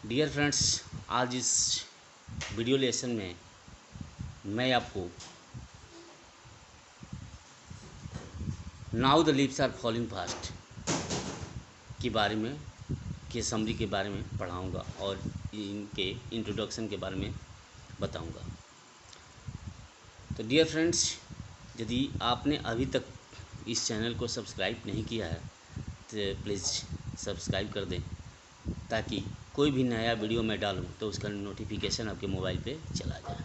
Dear friends, आज इस video lesson में मैं आपको now the leaves are falling fast के बारे में समरी के बारे में पढ़ाऊंगा और इनके इंट्रोडक्शन के बारे में बताऊंगा। तो डियर फ्रेंड्स, यदि आपने अभी तक इस चैनल को सब्सक्राइब नहीं किया है तो प्लीज़ सब्सक्राइब कर दें, ताकि कोई भी नया वीडियो मैं डालूं तो उसका नोटिफिकेशन आपके मोबाइल पे चला जाए।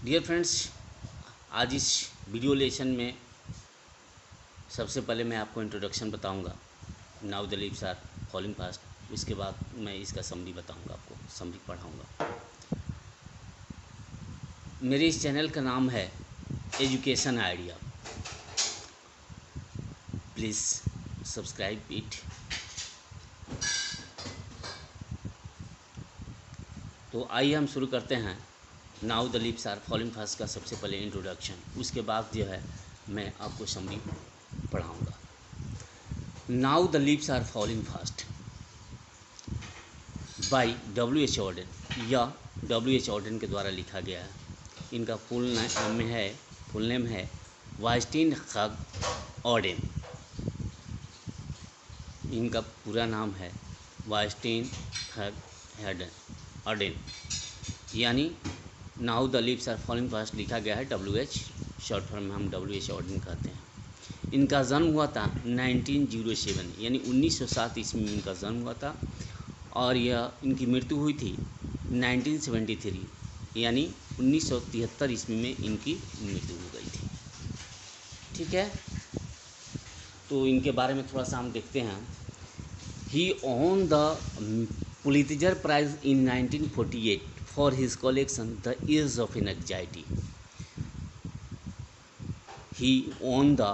डियर फ्रेंड्स, आज इस वीडियो लेसन में सबसे पहले मैं आपको इंट्रोडक्शन बताऊंगा, now the leaves are falling fast. उसके बाद मैं इसका समरी बताऊंगा, आपको समरी पढ़ाऊंगा। मेरे इस चैनल का नाम है education idea. Please subscribe it. तो आइए हम शुरू करते हैं now the leaves are falling fast का सबसे पहले इंट्रोडक्शन। उसके बाद जो है मैं आपको समरी पढ़ाऊंगा। Now the leaves are falling fast by W.H. Auden, या W.H. ऑर्डन के द्वारा लिखा गया है। इनका फुल नेम है वाइस्टीन हग ऑर्डन। इनका पूरा नाम है वाइस्टीन हग ऑर्डन, यानी now the leaves are falling fast लिखा गया है WH, शॉर्ट फॉर्म में हम W.H. ऑर्डन कहते हैं। इनका जन्म हुआ था 1907, यानी 1907 ईस्वी में इनका जन्म हुआ था, और यह इनकी मृत्यु हुई थी 1973, यानी 1973 ईस्वी में इनकी मृत्यु हो गई थी। ठीक है, तो इनके बारे में थोड़ा सा हम देखते हैं। He won the Pulitzer prize in 1948 for his collection The Age of Anxiety. He won the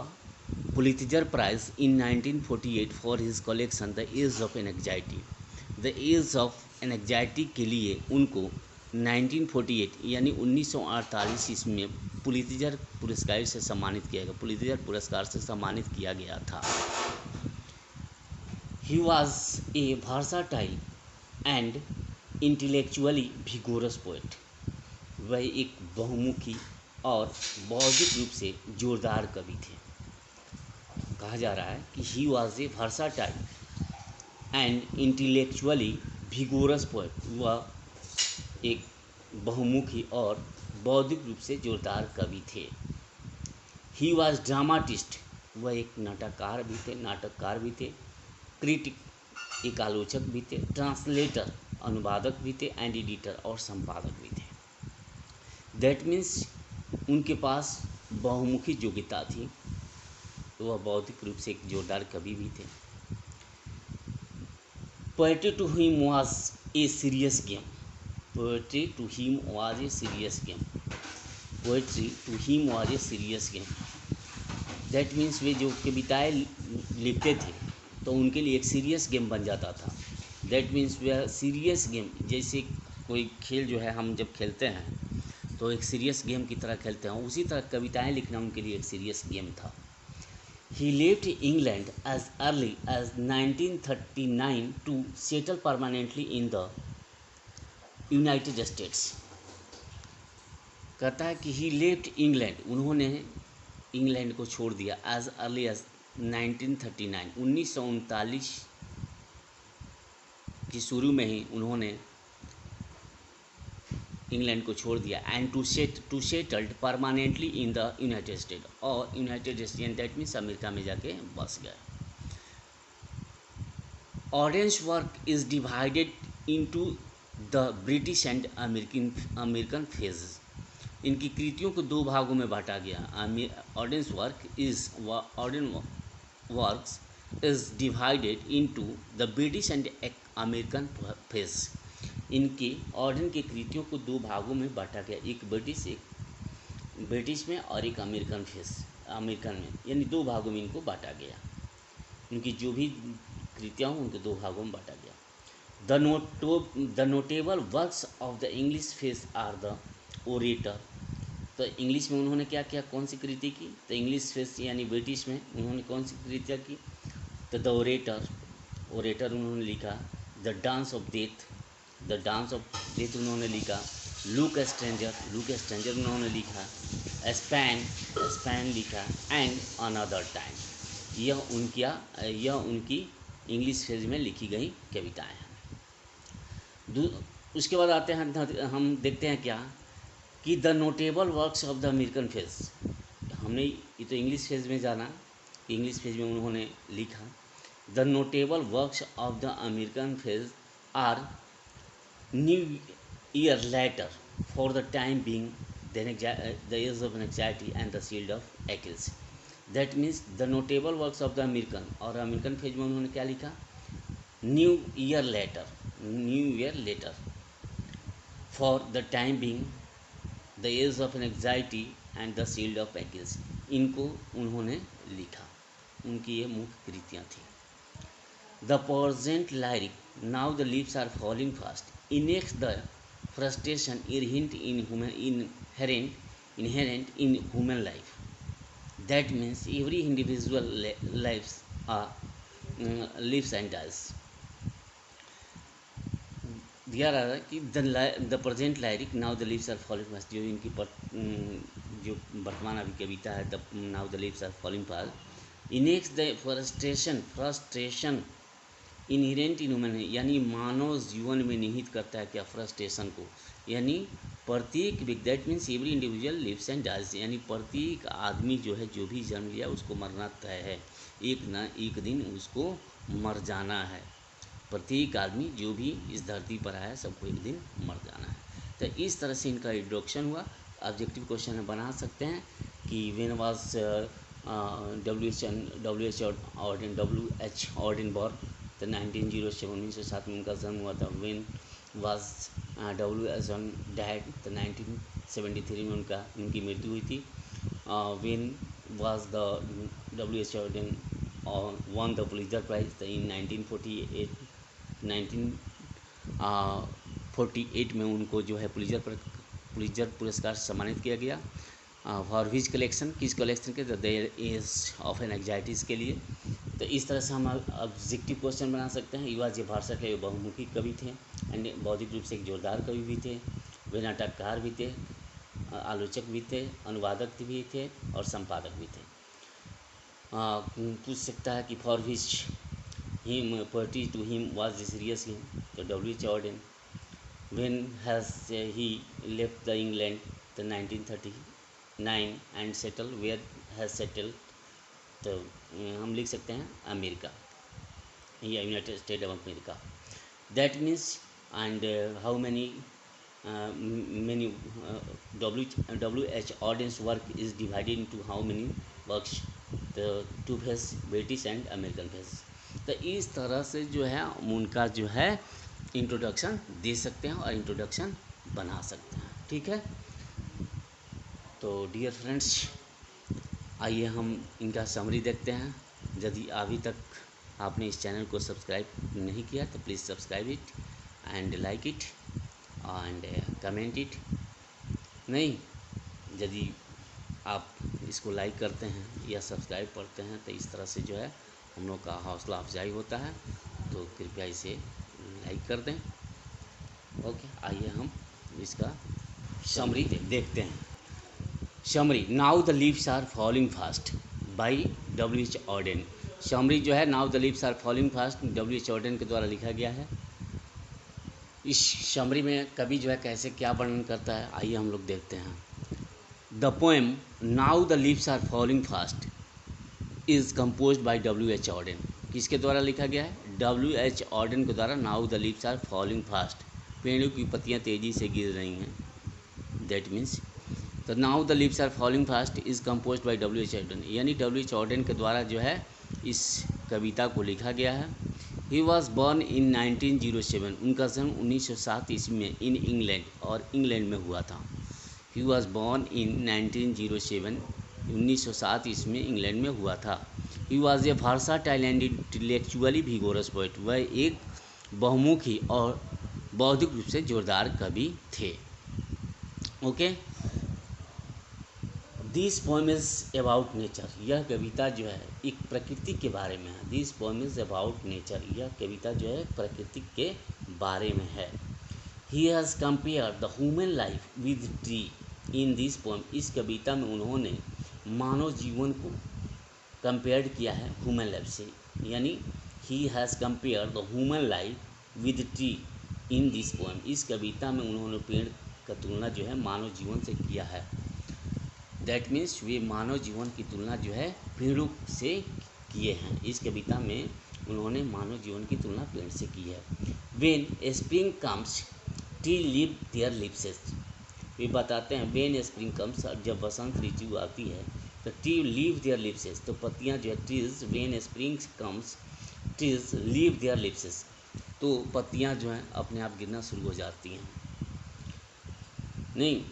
Pulitzer Prize in 1948 for his collection The Age of Anxiety. The Age of Anxiety के लिए उनको 1948 यानी 1948 ईस्वी में पुलित्जर पुरस्कार से सम्मानित किया गया, पुलित्जर पुरस्कार से सम्मानित किया गया था। He was a versatile and intellectually vigorous poet. वह एक बहुमुखी और बौद्धिक रूप से जोरदार कवि थे। कहा जा रहा है कि he was a versatile and intellectually vigorous poet. वह एक बहुमुखी और बौद्धिक रूप से जोरदार कवि थे। ही वॉज ड्रामाटिस्ट, वह एक नाटककार भी थे। क्रिटिक, एक आलोचक भी थे। ट्रांसलेटर, अनुवादक भी थे। एंड एडिटर, और संपादक भी थे। दैट मीन्स उनके पास बहुमुखी योग्यता थी, तो वह बौद्धिक रूप से एक जोरदार कवि भी थे। Poetry to him was a serious game. Poetry to him was a serious game. Poetry to him was a serious game. That means वे जो कविताएं लिखते थे तो उनके लिए एक सीरियस गेम बन जाता था। दैट मीन्स वह सीरियस गेम, जैसे कोई खेल जो है हम जब खेलते हैं तो एक सीरियस गेम की तरह खेलते हैं, उसी तरह कविताएं लिखना उनके लिए एक सीरियस गेम था। He lived England as early as 1939 to settle permanently in the United States. कहता है कि ही लिव्ड इंग्लैंड, उन्होंने इंग्लैंड को छोड़ दिया एज अर्ली एज 1939, 1939 की शुरू में ही उन्होंने इंग्लैंड को छोड़ दिया। And to settled permanently in the United State, और United State that means America में जाके बस गए। Auden's work is divided into the British and American phases. इनकी कृतियों को दो भागों में बांटा गया। Auden's works is divided into the British and American phase. इनके ऑर्डन की कृतियों को दो भागों में बांटा गया, एक ब्रिटिश में और एक अमेरिकन में, यानी दो भागों में इनको बांटा गया। इनकी जो भी कृतियाँ उनको दो भागों में बांटा गया। The notable works of the English phase are the orator. तो इंग्लिश में उन्होंने क्या किया, कौन सी कृति की? तो इंग्लिश फेज यानी ब्रिटिश में उन्होंने कौन सी कृतियाँ की? तो द ओरेटर, ओरेटर उन्होंने लिखा। द डांस ऑफ डेथ उन्होंने लिखा। लुक स्ट्रेंजर उन्होंने लिखा। स्पैन लिखा। And another time. यह उनकी इंग्लिश फेज में लिखी गई कविताएं हैं। उसके बाद आते हैं, हम देखते हैं क्या कि the notable works of the American phase. हमने ये तो इंग्लिश फेज में जाना, इंग्लिश फेज में उन्होंने लिखा। The notable works of the American phase are New Year letter for the time being, the age of anxiety and the shield of Achilles. That means the notable works of the American, और American phase में उन्होंने क्या लिखा? New Year letter for the time being, the age of anxiety and the shield of Achilles. इनको उन्होंने लिखा, उनकी ये मुख्य कृतियाँ थी। The present lyric, now the leaves are falling fast, enacts the frustration inherent in human life. That means every individual lives and dies. दिया रहा है कि the present lyric, now the leaves are falling fast, जो इनकी जो वर्तमान अभी कविता है, the now the leaves are falling fast, enacts the frustration inherent in human, यानी मानव जीवन में निहित करता है क्या? फ्रस्ट्रेशन को। यानी प्रत्येक व्यक्ति, that means every individual lives and dies, यानी प्रत्येक आदमी जो है, जो भी जन्म लिया उसको मरना तय है, एक न एक दिन उसको मर जाना है। प्रत्येक आदमी जो भी इस धरती पर आया सबको एक दिन मर जाना है। तो इस तरह से इनका इंट्रोडक्शन हुआ। ऑब्जेक्टिव क्वेश्चन में बना सकते हैं कि when was W.H. Auden born, तो 1907 में उनका जन्म हुआ था। When was W.H. Auden died, तो 1973 में उनकी मृत्यु हुई थी। When was the W.H. Auden won the Pulitzer Prize, तो इन 1948 में उनको जो है पुलित्जर पुरस्कार से सम्मानित किया गया। फॉर विच कलेक्शन, किस कलेक्शन के? द एज ऑफ एंग्जाइटीज़ के लिए। तो इस तरह से हम ऑब्जेक्टिव क्वेश्चन बना सकते हैं। युवा जी भारसट के बहुमुखी कवि थे, एंड बौद्धिक रूप से एक जोरदार कवि भी थे, वे नाटककार भी थे, आलोचक भी थे, अनुवादक भी थे और संपादक भी थे। पूछ सकता है कि for which him poetry to him was the serious him, तो W.H. Auden। When has he left the England, तो 1939 and settle, where has settled, तो हम लिख सकते हैं अमेरिका या united state of America. That means and how many W.H. Auden's work is divided into how many works, the two phase, British and American phase. तो इस तरह से जो है उनका जो है इंट्रोडक्शन दे सकते हैं और इंट्रोडक्शन बना सकते हैं। ठीक है, तो डियर फ्रेंड्स, आइए हम इनका समरी देखते हैं। यदि अभी तक आपने इस चैनल को सब्सक्राइब नहीं किया तो please subscribe it and like it and comment it. नहीं, यदि आप इसको लाइक करते हैं या सब्सक्राइब करते हैं तो इस तरह से जो है हम लोग का हौसला अफजाई होता है, तो कृपया इसे लाइक कर दें। ओके, आइए हम इसका समरी देखते हैं। Summary, now the leaves are falling fast by W.H. Auden। Summary जो है, now the leaves are falling fast W.H. Auden के द्वारा लिखा गया है। इस समरी में कवि जो है कैसे क्या वर्णन करता है, आइए हम लोग देखते हैं। The poem now the leaves are falling fast is composed by W.H. Auden। किसके द्वारा लिखा गया है? W.H. Auden के द्वारा। Now the leaves are falling fast, पेड़ों की पत्तियां तेजी से गिर रही हैं। दैट मीन्स, तो now the leaves are falling fast is composed by W.H. Auden, यानी W.H. Auden के द्वारा जो है इस कविता को लिखा गया है। ही वॉज बॉर्न इन 1907, उनका जन्म 1907 ईस्वी में इन इंग्लैंड, और इंग्लैंड में हुआ था। ही वॉज बॉर्न इन 1907, 1907 ईस्वी में इंग्लैंड में हुआ था। He was a versatile and intellectually vigorous poet, वह एक बहुमुखी और बौद्धिक रूप से जोरदार कवि थे। Okay, this poem is about nature. यह कविता जो है एक प्रकृति के बारे में है। This poem is about nature. यह कविता जो है प्रकृति के बारे में है। He has compare the human life with tree in this poem. इस कविता में उन्होंने मानव जीवन को कंपेयर किया है ह्यूमन लाइफ से, यानी he has compare the human life with tree in this poem. इस कविता में उन्होंने पेड़ का तुलना जो है मानव जीवन से किया है। दैट मीन्स वे मानव जीवन की तुलना जो है पेड़ों से किए हैं। इस कविता में उन्होंने मानव जीवन की तुलना पेड़ से की है। When spring comes tree leave their lapses. वे बताते हैं वेन स्प्रिंग कम्स, जब बसंत ऋतु आती है तो ट्री लीव देयर लिप्सेस, तो पत्तियां जो है trees, when spring comes trees leave their leaves, तो पत्तियां जो हैं अपने आप गिरना शुरू हो जाती हैं। नहीं,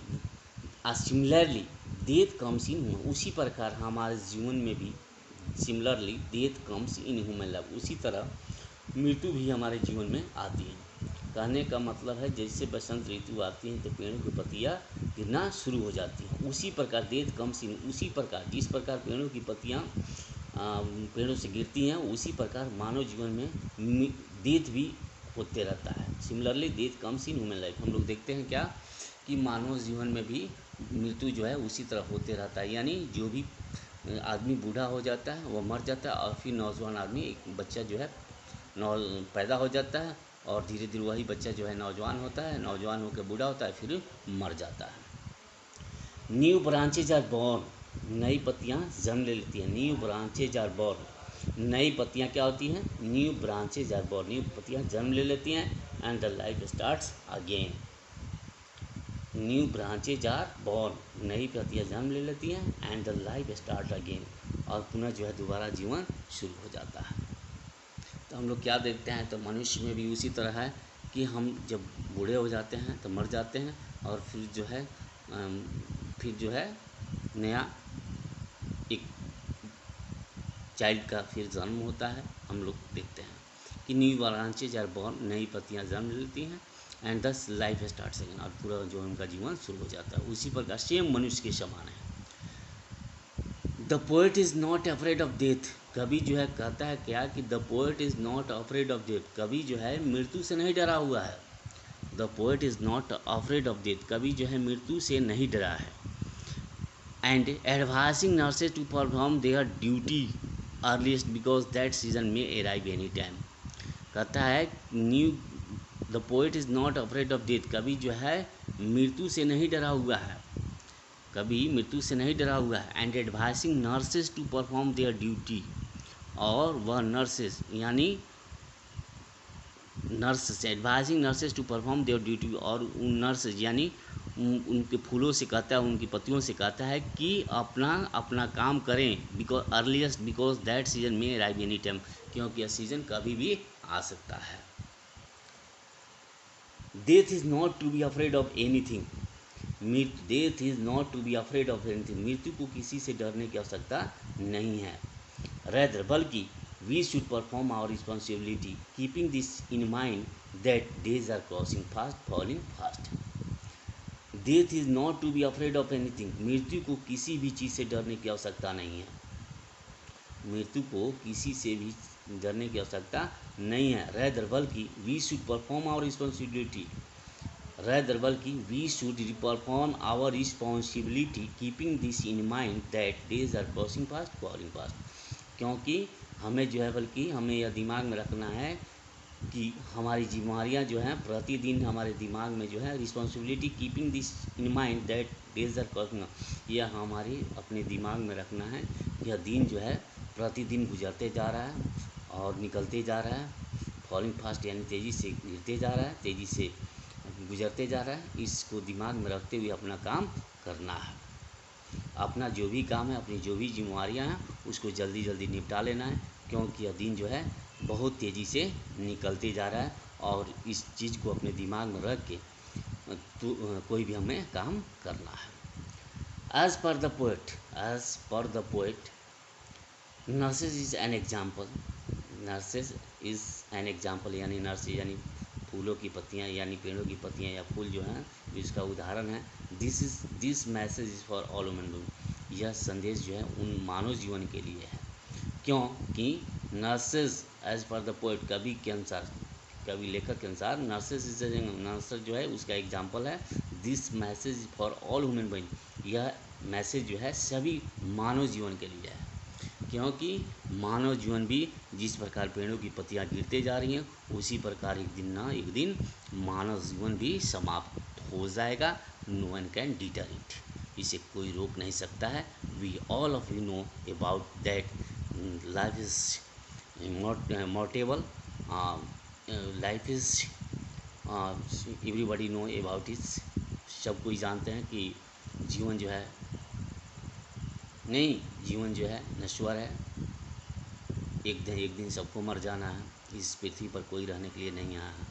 सिमिलरली डेथ कम्स इन, उसी प्रकार हमारे जीवन में भी similarly death comes in human life, उसी तरह मृत्यु भी हमारे जीवन में आती है। कहने का मतलब है जैसे बसंत ऋतु आती है तो पेड़ों की पत्तियाँ गिरना शुरू हो जाती हैं, उसी प्रकार डेथ कम्स इन, उसी प्रकार जिस प्रकार पेड़ों की पत्तियाँ पेड़ों से गिरती हैं उसी प्रकार मानव जीवन में डेथ भी होते रहता है। Similarly death comes in human life, हम लोग देखते हैं क्या कि मानव जीवन में भी मृत्यु जो है उसी तरह होते रहता है, यानी जो भी आदमी बूढ़ा हो जाता है वह मर जाता है और फिर नौजवान आदमी, एक बच्चा जो है पैदा हो जाता है और धीरे धीरे वही बच्चा जो है नौजवान होता है, नौजवान होकर बूढ़ा होता है, फिर मर जाता है। न्यू ब्रांचेज आर बॉर्न, नई पत्तियाँ जन्म ले लेती हैं। न्यू ब्रांचेज आर बॉर्न, नई पत्तियाँ क्या होती हैं? New branches are born, new पत्तियाँ जन्म ले लेती हैं। And the life starts again. New branches are born, नई पत्तियाँ जन्म ले लेती हैं। And the life start again, और पुनः जो है दोबारा जीवन शुरू हो जाता है। तो हम लोग क्या देखते हैं, तो मनुष्य में भी उसी तरह है कि हम जब बूढ़े हो जाते हैं तो मर जाते हैं और फिर जो है नया एक चाइल्ड का फिर जन्म होता है। हम लोग देखते हैं कि न्यू ब्रांचेज आर बॉर्न, नई पत्तियाँ जन्म लेती हैं। एंड दस लाइफ स्टार्ट्स अगेन, और पूरा जो उनका जीवन शुरू हो जाता है। उसी प्रकार सेम मनुष्य के समान है। The poet is not afraid of death, कवि जो है कहता है क्या कि the poet is not afraid of death, कवि जो है मृत्यु से नहीं डरा हुआ है। The poet is not afraid of death, कवि जो है मृत्यु से नहीं डरा है। And advising nurses to perform their duty earliest because that season में अराइव एनी टाइम। कहता है the poet is not afraid of death, कवि जो है मृत्यु से नहीं डरा हुआ है, कभी मृत्यु से नहीं डरा हुआ है। And advising nurses to perform their duty, और वह नर्सेज यानी nurse advising nurses to perform their duty, और उन नर्सेज यानी उनके फूलों से कहता है, उनकी पत्तियों से कहता है कि अपना काम करें because earliest because that season में अराइव एनी टाइम, क्योंकि यह सीजन कभी भी आ सकता है। Death is not to be afraid of anything, death is not to be afraid of anything, मृत्यु को किसी से डरने की आवश्यकता नहीं है। रेदर बल्कि we should perform our responsibility keeping this in mind that days are crossing fast falling fast. Death is not to be afraid of anything, मृत्यु को किसी भी चीज़ से डरने की आवश्यकता नहीं है, मृत्यु को किसी से भी डरने की आवश्यकता नहीं है। रेदर बल्कि we should perform our responsibility, rather बल्कि we should perform our responsibility keeping this in mind that days are crossing fast falling fast, क्योंकि हमें जो है बल्कि हमें यह दिमाग में रखना है कि हमारी जिम्मेदारियाँ जो हैं प्रतिदिन हमारे दिमाग में जो है responsibility keeping this in mind that days are crossing, यह हमारी अपने दिमाग में रखना है। यह दिन जो है प्रतिदिन गुजरते जा रहा है और निकलते जा रहा है, फॉलिंग फास्ट यानी तेज़ी से गिरते जा रहा है, तेज़ी से गुजरते जा रहा है। इसको दिमाग में रखते हुए अपना काम करना है, अपना जो भी काम है, अपनी जो भी जिम्मेदारियाँ हैं उसको जल्दी जल्दी निपटा लेना है, क्योंकि यह दिन जो है बहुत तेज़ी से निकलते जा रहा है। और इस चीज़ को अपने दिमाग में रख के तो कोई भी हमें काम करना है। As per the poet nurses is an example, nurses is an example यानी नर्सेज यानी फूलों की पत्तियाँ यानी पेड़ों की पत्तियाँ या फूल जो हैं इसका उदाहरण है। This message is for all human being, यह संदेश जो है उन मानव जीवन के लिए है, क्योंकि nurses as per the poet, कवि के अनुसार, कवि लेखक के अनुसार नर्सेज इज नर्स जो है उसका एग्जाम्पल है this message for all human being, यह मैसेज जो है सभी मानव जीवन के लिए है, क्योंकि मानव जीवन भी जिस प्रकार पेड़ों की पत्तियां गिरते जा रही हैं उसी प्रकार एक दिन ना एक दिन मानव जीवन भी समाप्त हो जाएगा। No one can deter it, इसे कोई रोक नहीं सकता है। We all of you know about that life is mortal, life is everybody know about it, सब कोई जानते हैं कि जीवन जो है नहीं, जीवन जो है नश्वर है, एक दिन सबको मर जाना है, इस पृथ्वी पर कोई रहने के लिए नहीं आया है।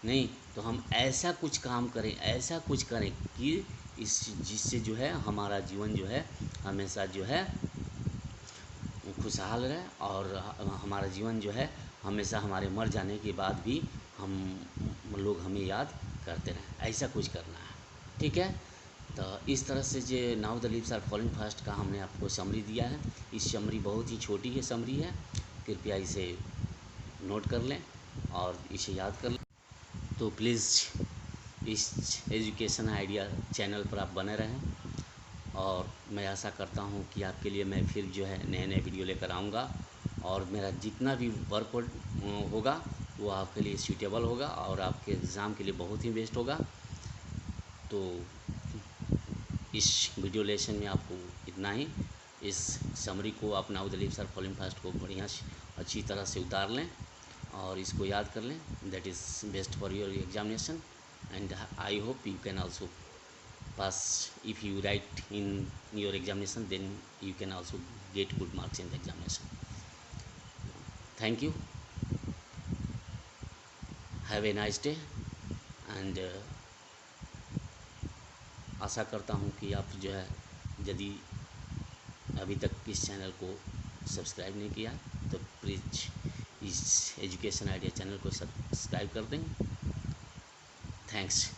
नहीं तो हम ऐसा कुछ काम करें, ऐसा कुछ करें कि इस जिससे जो है हमारा जीवन जो है हमेशा जो है खुशहाल रहे, और हमारा जीवन जो है हमेशा हमारे मर जाने के बाद भी हम लोग हमें याद करते रहें, ऐसा कुछ करना है। ठीक है, तो इस तरह से जो now the leaves are falling fast का हमने आपको समरी दिया है। इस समरी बहुत ही छोटी है समरी है, कृपया इसे नोट कर लें और इसे याद कर लें। तो प्लीज़ इस एजुकेशन आइडिया चैनल पर आप बने रहें, और मैं आशा करता हूँ कि आपके लिए मैं फिर जो है नए नए वीडियो लेकर आऊँगा, और मेरा जितना भी वर्क होगा वो आपके लिए सूटेबल होगा और आपके एग्ज़ाम के लिए बहुत ही बेस्ट होगा। तो इस वीडियो लेसन में आपको इतना ही। इस समरी को आप now the leaves are falling fast को बढ़िया अच्छी तरह से उतार लें और इसको याद कर लें, that is best for your examination, and I hope you can also pass. If you write in your examination, then you can also get good marks in the examination. Thank you, have a nice day, and आशा करता हूँ कि आप जो है यदि अभी तक इस चैनल को सब्सक्राइब नहीं किया तो प्लीज़ इस एजुकेशन आइडिया चैनल को सब्सक्राइब कर दें। थैंक्स।